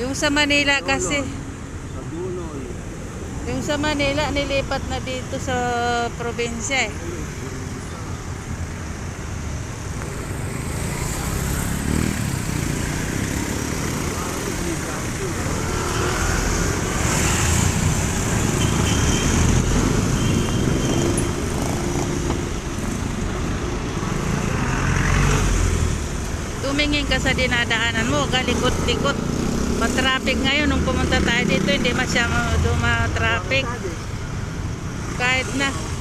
Yung sa Manila kasi. Sa Duloy. Yung sa Manila nilipat na dito sa probinsya eh. Tumingin ka sa dinadaanan mo, kalikot-likot. Matraffic ngayon. Nung pumunta tayo dito, hindi masyadong ma-traffic. Kahit na.